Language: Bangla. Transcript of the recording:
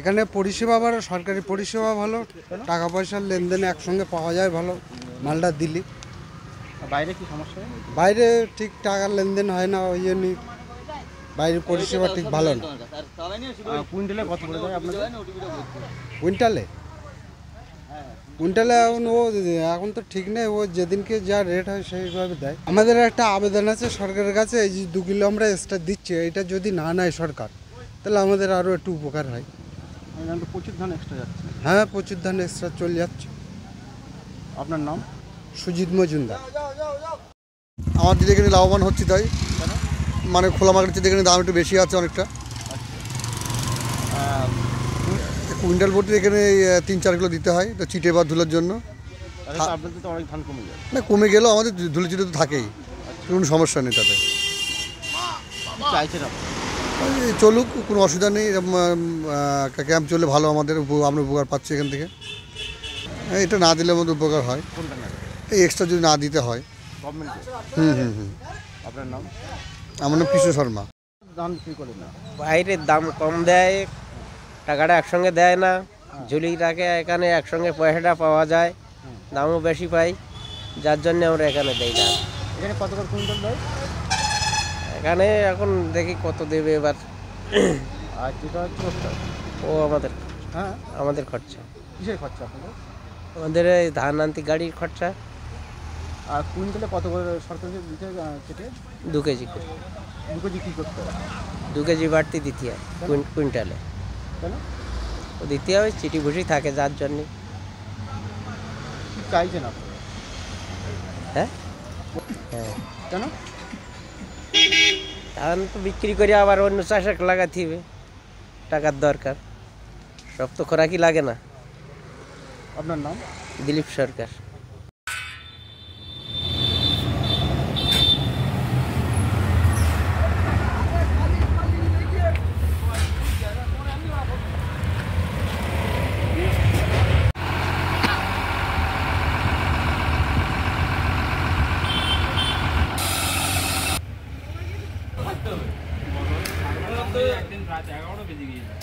এখানে পরিষেবা ভালো, সরকারি পরিষেবা ভালো, টাকা পয়সার লেনদেন একসঙ্গে পাওয়া যায় ভালো মালটা দিলি। বাইরে কি সমস্যা? বাইরে ঠিক টাকার লেনদেন হয় না, ওই জন্যই বাইরের পরিষেবা ঠিক ভালো না। কুইন্টালে কত করে দেয় আপনাদের? কুইন্টালে এখন তো ঠিক নেই, ও যেদিনকে যা রেট হয় সেইভাবে দেয়। আমাদের একটা আবেদন আছে সরকারের কাছে, এই যে 2 কিলো আমরা এক্সট্রা দিচ্ছি, এটা যদি না নেয় সরকার তাহলে আমাদের আরও একটু উপকার হয়। প্রচুর ধান এক্সট্রা যাচ্ছে। হ্যাঁ, প্রচুর ধান এক্সট্রা চলে যাচ্ছে। আপনার নাম? সুজিত মজুমদার। আমাদের এখানে লাভবান হচ্ছে, তাই মানে খোলা মার্কেটের এখানে দাম একটু বেশি আছে অনেকটা। কুইন্টাল প্রতি এখানে 3-4 কিলো দিতে হয়, তো চিটে বা ধুলার জন্য। আপনাদের তো অনেক ধান কমে যায়। না, কমে গেলেও আমাদের ধুলে চিটে তো থাকেই, কোনো সমস্যা নেই তাতে। চাইছেন চলুক, কোনো অসুবিধা নেই। ক্যাম্প চললে ভালো, আমাদের আমরা উপকার পাচ্ছি এখান থেকে। এটা না দিলে আমাদের উপকার হয়, এই এক্সট্রা যদি না দিতে হয়। আপনার নাম? আমার নাম কৃষ্ণ শর্মা। দাম বিক্রি করে না, বাইরের দাম কম দেয়, টাকাটা একসঙ্গে দেয় না, ঝুলি রাখে। এখানে একসঙ্গে পয়সাটা পাওয়া যায়, দামও বেশি পাই, যার জন্য আমরা এখানে দেই না। এখানে কত করে কুইন্টাল দেয়? এখানে এখন দেখি কত দেবে এবার। আর যেটা হচ্ছে ও আমাদের আমাদের খরচা। কিসের খরচা আপনাদের? আমাদের এই ধান আনতে গাড়ির খরচা। আর কুইন্টালে কত করে সরকারকে দিতে কেটে? 2 কেজি করে। 2 কেজি কী করতে হবে? 2 কেজি বাড়তি দিতে হয় কুইন্টালে। কেন? ও দিতে হবে, চিটি ভুসি থাকে যার জন্যে। কী চাইছেন আপনারা? হ্যাঁ, কেন? ধান তো বিক্রি করে আবার অন্য চাষে লাগাতে হবে, টাকার দরকার। সব তো খোরাকি লাগে না। আপনার নাম? দিলীপ সরকার। একদিন রাত 11টা বেজে গিয়েছে।